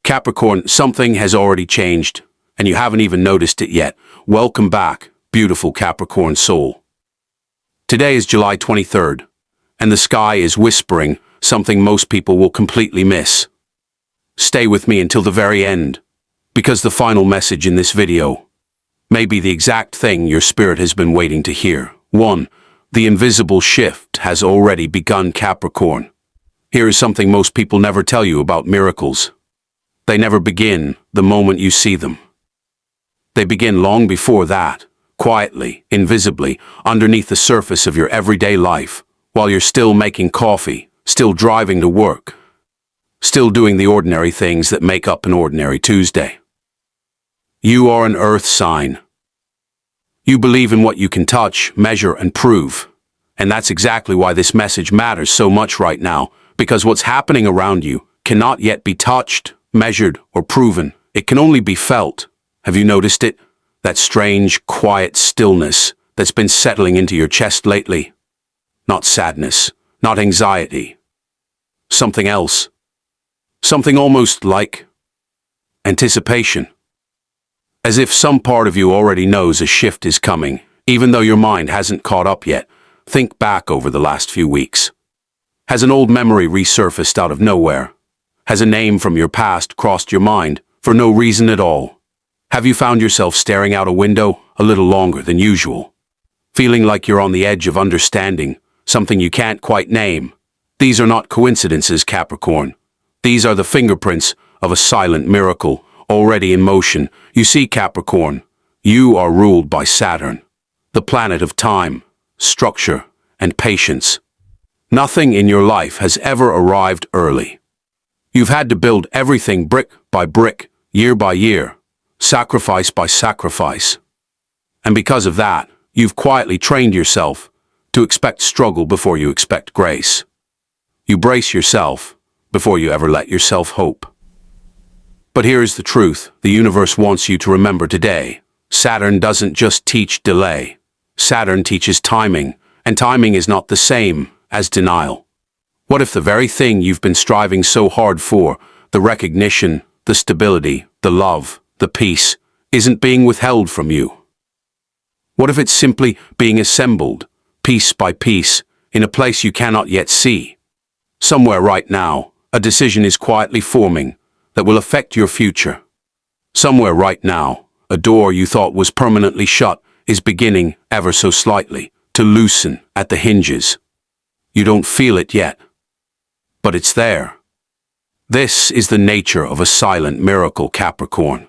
Capricorn, something has already changed, and you haven't even noticed it yet. Welcome back, beautiful Capricorn soul. Today is July 23rd, and the sky is whispering something most people will completely miss. Stay with me until the very end, because the final message in this video may be the exact thing your spirit has been waiting to hear. 1. The invisible shift has already begun, Capricorn. Here is something most people never tell you about miracles. They never begin the moment you see them. They begin long before that, quietly, invisibly, underneath the surface of your everyday life, while you're still making coffee, still driving to work, still doing the ordinary things that make up an ordinary Tuesday. You are an earth sign. You believe in what you can touch, measure, and prove. And that's exactly why this message matters so much right now, because what's happening around you cannot yet be touched, measured, or proven. It can only be felt. Have you noticed it? That strange, quiet stillness that's been settling into your chest lately? Not sadness, not anxiety. Something else. Something almost like anticipation. As if some part of you already knows a shift is coming, even though your mind hasn't caught up yet. Think back over the last few weeks. Has an old memory resurfaced out of nowhere? Has a name from your past crossed your mind for no reason at all? Have you found yourself staring out a window a little longer than usual? Feeling like you're on the edge of understanding something you can't quite name? These are not coincidences, Capricorn. These are the fingerprints of a silent miracle already in motion. You see, Capricorn, you are ruled by Saturn, the planet of time, structure, and patience. Nothing in your life has ever arrived early. You've had to build everything brick by brick, year by year, sacrifice by sacrifice. And because of that, you've quietly trained yourself to expect struggle before you expect grace. You brace yourself before you ever let yourself hope. But here is the truth. The universe wants you to remember today. Saturn doesn't just teach delay. Saturn teaches timing, and timing is not the same as denial. What if the very thing you've been striving so hard for, the recognition, the stability, the love, the peace, isn't being withheld from you? What if it's simply being assembled, piece by piece, in a place you cannot yet see? Somewhere right now, a decision is quietly forming that will affect your future. Somewhere right now, a door you thought was permanently shut is beginning, ever so slightly, to loosen at the hinges. You don't feel it yet, but it's there. This is the nature of a silent miracle, Capricorn.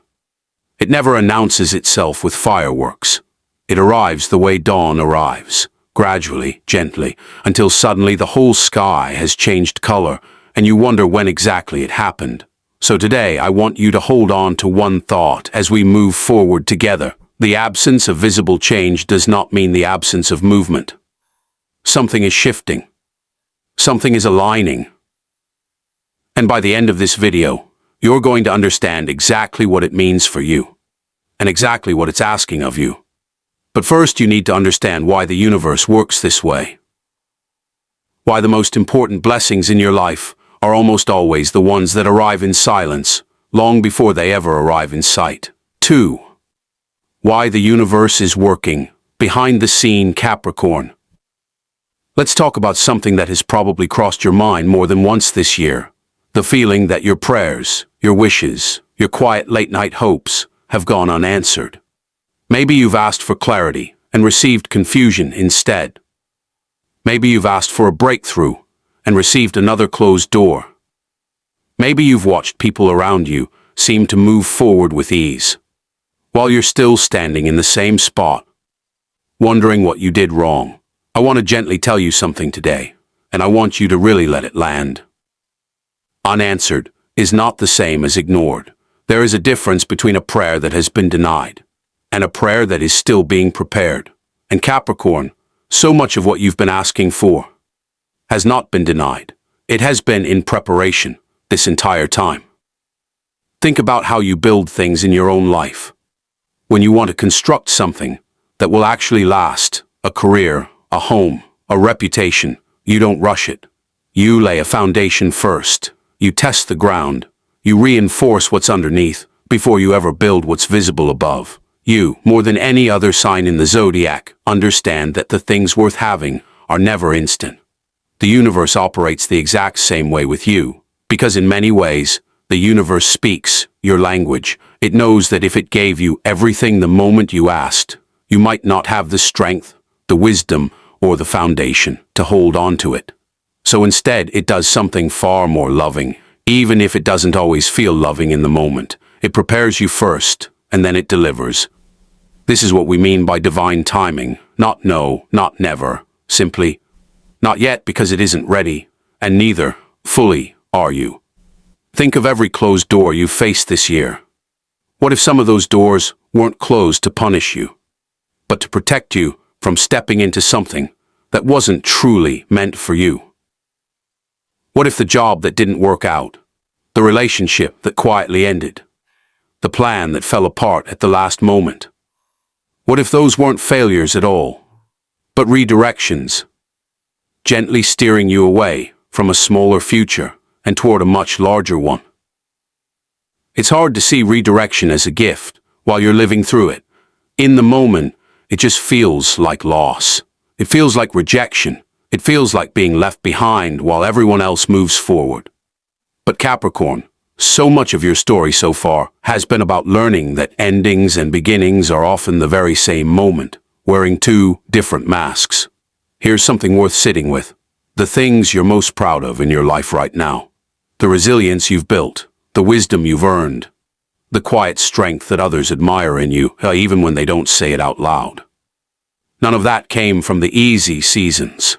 It never announces itself with fireworks. It arrives the way dawn arrives, gradually, gently, until suddenly the whole sky has changed color, and you wonder when exactly it happened. So today, I want you to hold on to one thought as we move forward together. The absence of visible change does not mean the absence of movement. Something is shifting. Something is aligning. And by the end of this video, you're going to understand exactly what it means for you, and exactly what it's asking of you. But first, you need to understand why the universe works this way. Why the most important blessings in your life are almost always the ones that arrive in silence, long before they ever arrive in sight. 2. Why the universe is working behind the scene, Capricorn. Let's talk about something that has probably crossed your mind more than once this year. The feeling that your prayers, your wishes, your quiet late-night hopes have gone unanswered. Maybe you've asked for clarity and received confusion instead. Maybe you've asked for a breakthrough and received another closed door. Maybe you've watched people around you seem to move forward with ease, while you're still standing in the same spot, wondering what you did wrong. I want to gently tell you something today, and I want you to really let it land. Unanswered is not the same as ignored. There is a difference between a prayer that has been denied and a prayer that is still being prepared. And Capricorn, so much of what you've been asking for has not been denied. It has been in preparation this entire time. Think about how you build things in your own life. When you want to construct something that will actually last, a career, a home, a reputation, you don't rush it. You lay a foundation first. You test the ground. You reinforce what's underneath before you ever build what's visible above. You, more than any other sign in the zodiac, understand that the things worth having are never instant. The universe operates the exact same way with you, because in many ways, the universe speaks your language. It knows that if it gave you everything the moment you asked, you might not have the strength, the wisdom, or the foundation to hold on to it. So instead, it does something far more loving, even if it doesn't always feel loving in the moment. It prepares you first, and then it delivers. This is what we mean by divine timing. Not no, not never. Simply, not yet because it isn't ready, and neither, fully, are you. Think of every closed door you've faced this year. What if some of those doors weren't closed to punish you, but to protect you from stepping into something that wasn't truly meant for you? What if the job that didn't work out, the relationship that quietly ended, the plan that fell apart at the last moment? What if those weren't failures at all, but redirections, gently steering you away from a smaller future and toward a much larger one? It's hard to see redirection as a gift while you're living through it. In the moment, it just feels like loss. It feels like rejection. It feels like being left behind while everyone else moves forward. But Capricorn, so much of your story so far has been about learning that endings and beginnings are often the very same moment, wearing two different masks. Here's something worth sitting with. The things you're most proud of in your life right now. The resilience you've built, the wisdom you've earned, the quiet strength that others admire in you, even when they don't say it out loud. None of that came from the easy seasons.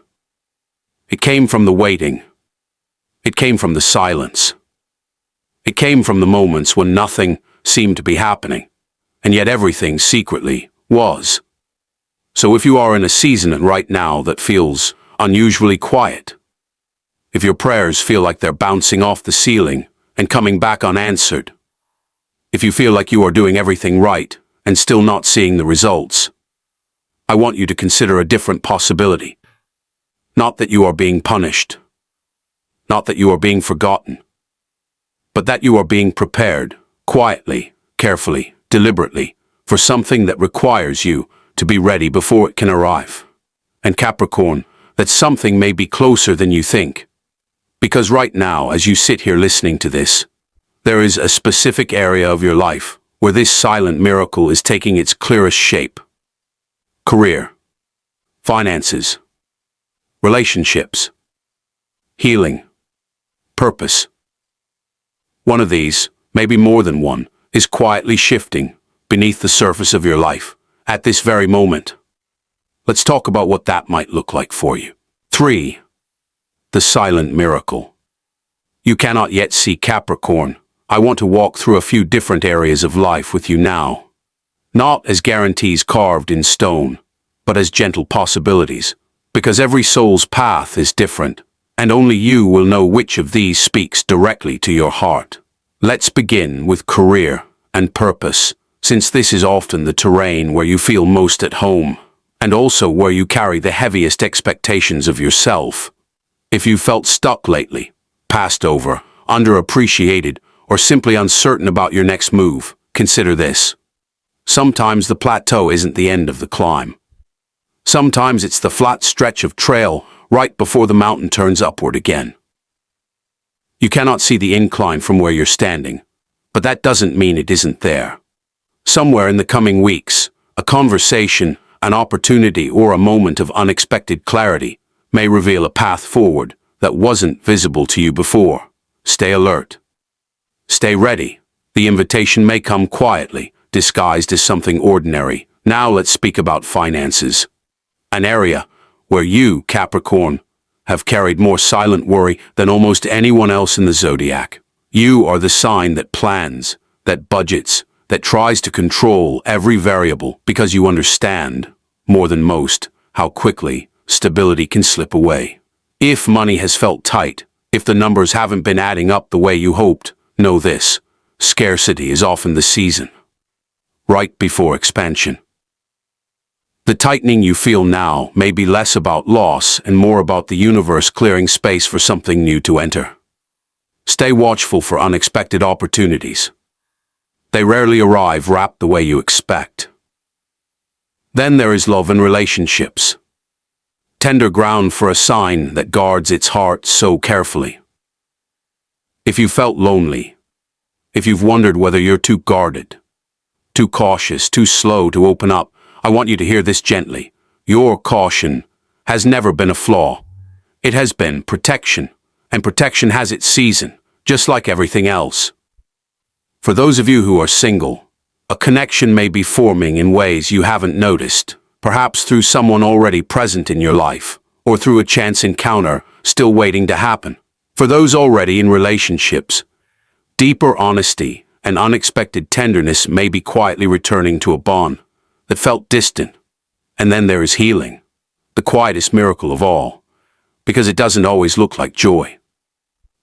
It came from the waiting. It came from the silence. It came from the moments when nothing seemed to be happening, and yet everything secretly was. So if you are in a season right now that feels unusually quiet, if your prayers feel like they're bouncing off the ceiling and coming back unanswered, if you feel like you are doing everything right and still not seeing the results, I want you to consider a different possibility. Not that you are being punished, not that you are being forgotten, but that you are being prepared, quietly, carefully, deliberately, for something that requires you to be ready before it can arrive. And Capricorn, that something may be closer than you think. Because right now, as you sit here listening to this, there is a specific area of your life where this silent miracle is taking its clearest shape. Career, finances, relationships, healing, purpose. One of these, maybe more than one, is quietly shifting beneath the surface of your life at this very moment. Let's talk about what that might look like for you. 3. The silent miracle. You cannot yet see Capricorn. I want to walk through a few different areas of life with you now. Not as guarantees carved in stone, but as gentle possibilities, because every soul's path is different, and only you will know which of these speaks directly to your heart. Let's begin with career and purpose, since this is often the terrain where you feel most at home, and also where you carry the heaviest expectations of yourself. If you felt stuck lately, passed over, underappreciated, or simply uncertain about your next move, consider this. Sometimes the plateau isn't the end of the climb. Sometimes it's the flat stretch of trail right before the mountain turns upward again. You cannot see the incline from where you're standing, but that doesn't mean it isn't there. Somewhere in the coming weeks, a conversation, an opportunity, or a moment of unexpected clarity may reveal a path forward that wasn't visible to you before. Stay alert. Stay ready. The invitation may come quietly, disguised as something ordinary. Now let's speak about finances. An area where you, Capricorn, have carried more silent worry than almost anyone else in the zodiac. You are the sign that plans, that budgets, that tries to control every variable because you understand, more than most, how quickly stability can slip away. If money has felt tight, if the numbers haven't been adding up the way you hoped, know this: scarcity is often the season, right before expansion. The tightening you feel now may be less about loss and more about the universe clearing space for something new to enter. Stay watchful for unexpected opportunities. They rarely arrive wrapped the way you expect. Then there is love and relationships. Tender ground for a sign that guards its heart so carefully. If you felt lonely, if you've wondered whether you're too guarded, too cautious, too slow to open up, I want you to hear this gently. Your caution has never been a flaw. It has been protection, and protection has its season, just like everything else. For those of you who are single, a connection may be forming in ways you haven't noticed, perhaps through someone already present in your life, or through a chance encounter still waiting to happen. For those already in relationships, deeper honesty and unexpected tenderness may be quietly returning to a bond that felt distant. And then there is healing, the quietest miracle of all, because it doesn't always look like joy.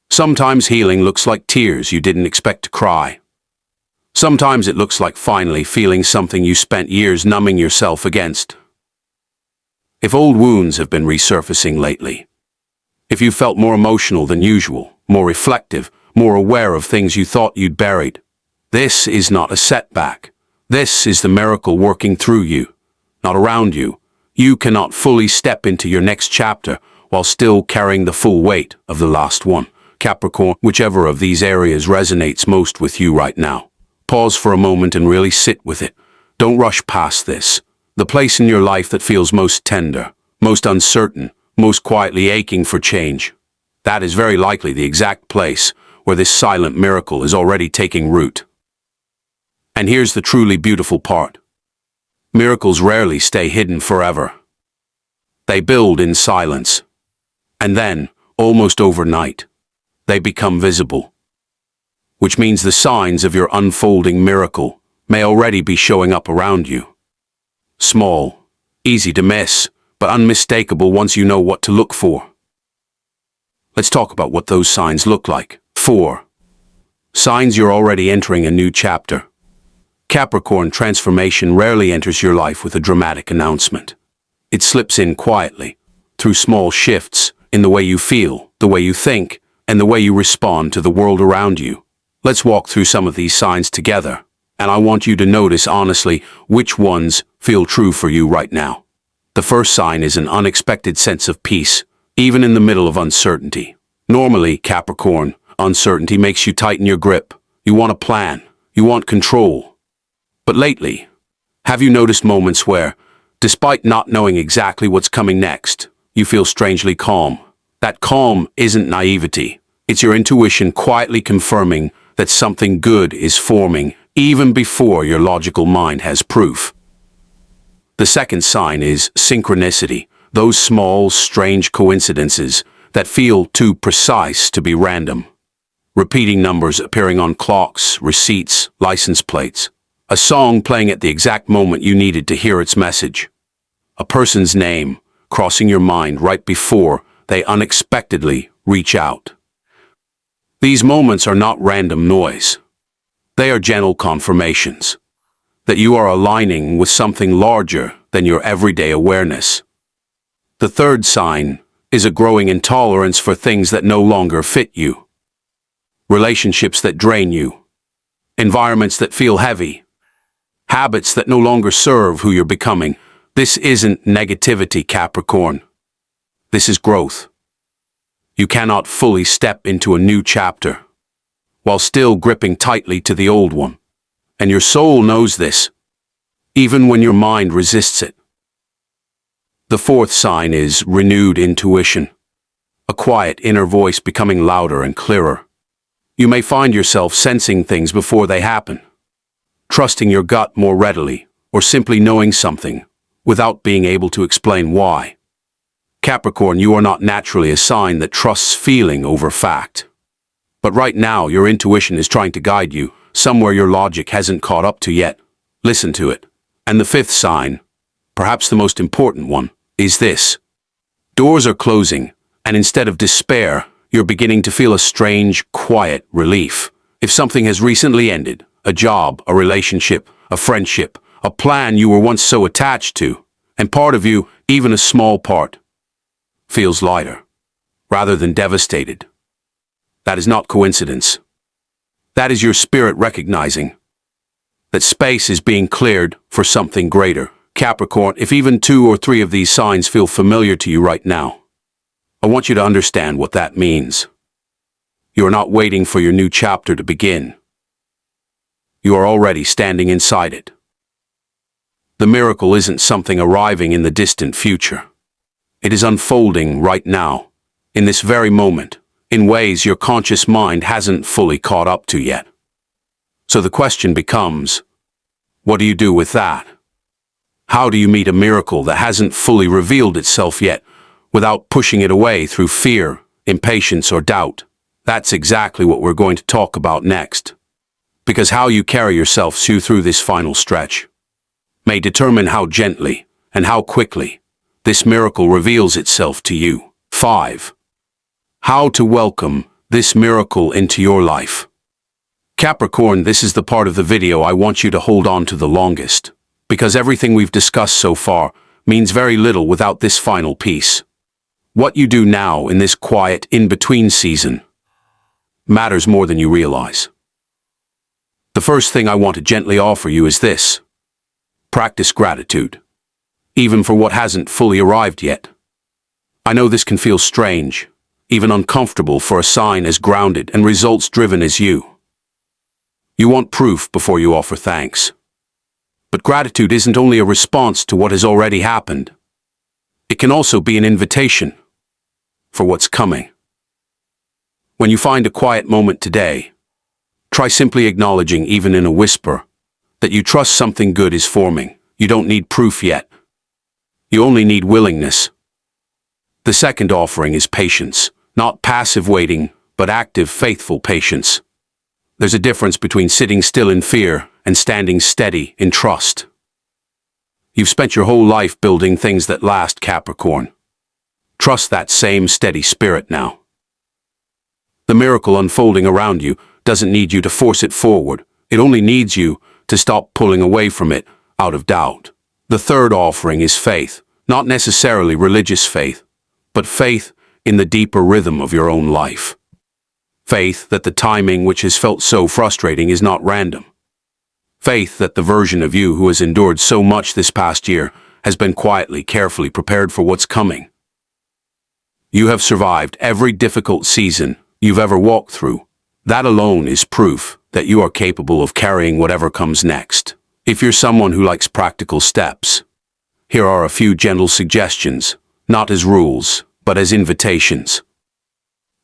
Sometimes healing looks like tears you didn't expect to cry. Sometimes it looks like finally feeling something you spent years numbing yourself against. If old wounds have been resurfacing lately, if you felt more emotional than usual, more reflective, more aware of things you thought you'd buried, this is not a setback. This is the miracle working through you, not around you. You cannot fully step into your next chapter while still carrying the full weight of the last one. Capricorn, whichever of these areas resonates most with you right now, pause for a moment and really sit with it. Don't rush past this. The place in your life that feels most tender, most uncertain, most quietly aching for change. That is very likely the exact place where this silent miracle is already taking root. And here's the truly beautiful part. Miracles rarely stay hidden forever. They build in silence. And then, almost overnight, they become visible. Which means the signs of your unfolding miracle may already be showing up around you. Small, easy to miss, but unmistakable once you know what to look for. Let's talk about what those signs look like. 4. Signs you're already entering a new chapter. Capricorn, transformation rarely enters your life with a dramatic announcement. It slips in quietly, through small shifts in the way you feel, the way you think, and the way you respond to the world around you. Let's walk through some of these signs together, and I want you to notice honestly which ones feel true for you right now. The first sign is an unexpected sense of peace, even in the middle of uncertainty. Normally, Capricorn, uncertainty makes you tighten your grip. You want a plan. You want control. But lately, have you noticed moments where, despite not knowing exactly what's coming next, you feel strangely calm? That calm isn't naivety. It's your intuition quietly confirming that something good is forming, even before your logical mind has proof. The second sign is synchronicity, those small, strange coincidences that feel too precise to be random. Repeating numbers appearing on clocks, receipts, license plates. A song playing at the exact moment you needed to hear its message. A person's name crossing your mind right before they unexpectedly reach out. These moments are not random noise. They are gentle confirmations that you are aligning with something larger than your everyday awareness. The third sign is a growing intolerance for things that no longer fit you. Relationships that drain you. Environments that feel heavy. Habits that no longer serve who you're becoming. This isn't negativity, Capricorn. This is growth. You cannot fully step into a new chapter while still gripping tightly to the old one. And your soul knows this, even when your mind resists it. The fourth sign is renewed intuition, a quiet inner voice becoming louder and clearer. You may find yourself sensing things before they happen, trusting your gut more readily, or simply knowing something without being able to explain why. Capricorn, you are not naturally a sign that trusts feeling over fact. But right now, your intuition is trying to guide you somewhere your logic hasn't caught up to yet. Listen to it. And the fifth sign, perhaps the most important one, is this. Doors are closing, and instead of despair, you're beginning to feel a strange, quiet relief. If something has recently ended, a job, a relationship, a friendship, a plan you were once so attached to, and part of you, even a small part, feels lighter, rather than devastated. That is not coincidence. That is your spirit recognizing that space is being cleared for something greater. Capricorn, if even 2 or 3 of these signs feel familiar to you right now, I want you to understand what that means. You are not waiting for your new chapter to begin. You are already standing inside it. The miracle isn't something arriving in the distant future. It is unfolding right now, in this very moment, in ways your conscious mind hasn't fully caught up to yet. So the question becomes, what do you do with that? How do you meet a miracle that hasn't fully revealed itself yet, without pushing it away through fear, impatience, or doubt? That's exactly what we're going to talk about next. Because how you carry yourself through this final stretch may determine how gently and how quickly this miracle reveals itself to you. 5. How to welcome this miracle into your life. Capricorn, this is the part of the video I want you to hold on to the longest, because everything we've discussed so far means very little without this final piece. What you do now in this quiet in-between season matters more than you realize. The first thing I want to gently offer you is this. Practice gratitude, even for what hasn't fully arrived yet. I know this can feel strange, even uncomfortable for a sign as grounded and results-driven as you. You want proof before you offer thanks. But gratitude isn't only a response to what has already happened. It can also be an invitation for what's coming. When you find a quiet moment today, try simply acknowledging, even in a whisper, that you trust something good is forming. You don't need proof yet. You only need willingness. The second offering is patience, not passive waiting, but active, faithful patience. There's a difference between sitting still in fear and standing steady in trust. You've spent your whole life building things that last, Capricorn. Trust that same steady spirit now. The miracle unfolding around you doesn't need you to force it forward. It only needs you to stop pulling away from it out of doubt. The third offering is faith, not necessarily religious faith, but faith in the deeper rhythm of your own life. Faith that the timing which has felt so frustrating is not random. Faith that the version of you who has endured so much this past year has been quietly, carefully prepared for what's coming. You have survived every difficult season you've ever walked through. That alone is proof that you are capable of carrying whatever comes next. If you're someone who likes practical steps, here are a few gentle suggestions, not as rules, but as invitations.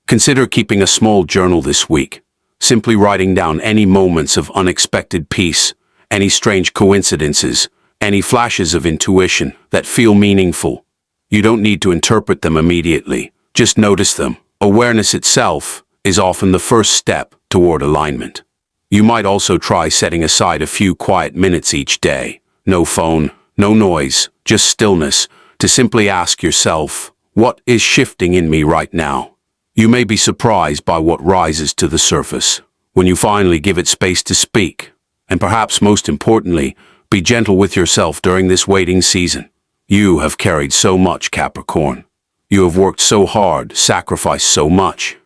Consider keeping a small journal this week, simply writing down any moments of unexpected peace, any strange coincidences, any flashes of intuition that feel meaningful. You don't need to interpret them immediately, just notice them. Awareness itself is often the first step toward alignment. You might also try setting aside a few quiet minutes each day. No phone, no noise, just stillness, to simply ask yourself, what is shifting in me right now? You may be surprised by what rises to the surface when you finally give it space to speak. And perhaps most importantly, be gentle with yourself during this waiting season. You have carried so much, Capricorn. You have worked so hard, sacrificed so much,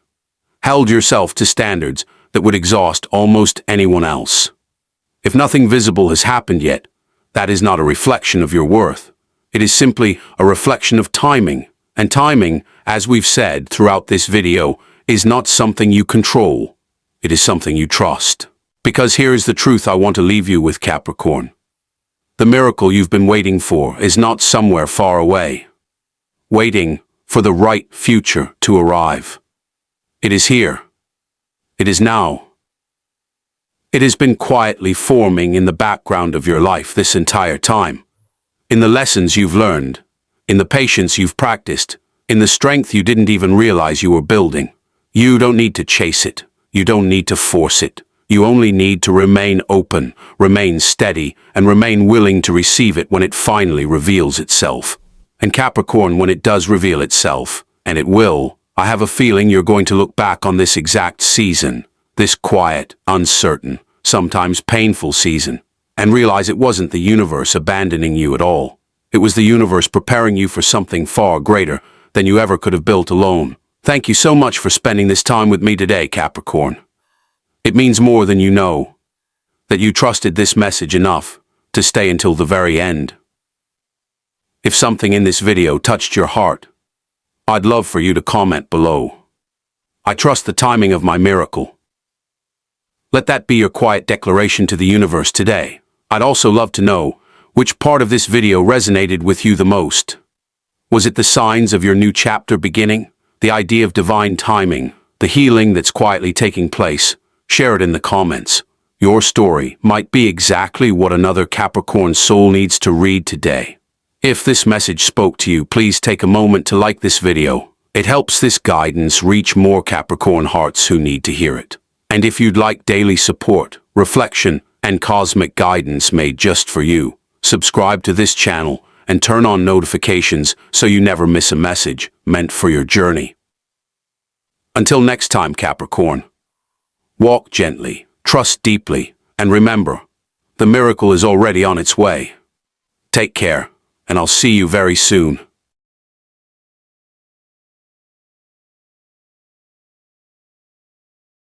held yourself to standards that would exhaust almost anyone else. If nothing visible has happened yet, that is not a reflection of your worth. It is simply a reflection of timing. And timing, as we've said throughout this video, is not something you control. It is something you trust. Because here is the truth I want to leave you with, Capricorn. The miracle you've been waiting for is not somewhere far away, waiting for the right future to arrive. It is here. It is now. It has been quietly forming in the background of your life this entire time. In the lessons you've learned, in the patience you've practiced, in the strength you didn't even realize you were building. You don't need to chase it. You don't need to force it. You only need to remain open, remain steady, and remain willing to receive it when it finally reveals itself. And Capricorn, when it does reveal itself, and it will, I have a feeling you're going to look back on this exact season, this quiet, uncertain, sometimes painful season, and realize it wasn't the universe abandoning you at all. It was the universe preparing you for something far greater than you ever could have built alone. Thank you so much for spending this time with me today, Capricorn. It means more than you know, that you trusted this message enough to stay until the very end. If something in this video touched your heart, I'd love for you to comment below. I trust the timing of my miracle. Let that be your quiet declaration to the universe today. I'd also love to know which part of this video resonated with you the most. Was it the signs of your new chapter beginning? The idea of divine timing? The healing that's quietly taking place? Share it in the comments. Your story might be exactly what another Capricorn soul needs to read today. If this message spoke to you, please take a moment to like this video. It helps this guidance reach more Capricorn hearts who need to hear it. And if you'd like daily support, reflection, and cosmic guidance made just for you, subscribe to this channel and turn on notifications so you never miss a message meant for your journey. Until next time, Capricorn, walk gently, trust deeply, and remember, the miracle is already on its way. Take care, and I'll see you very soon.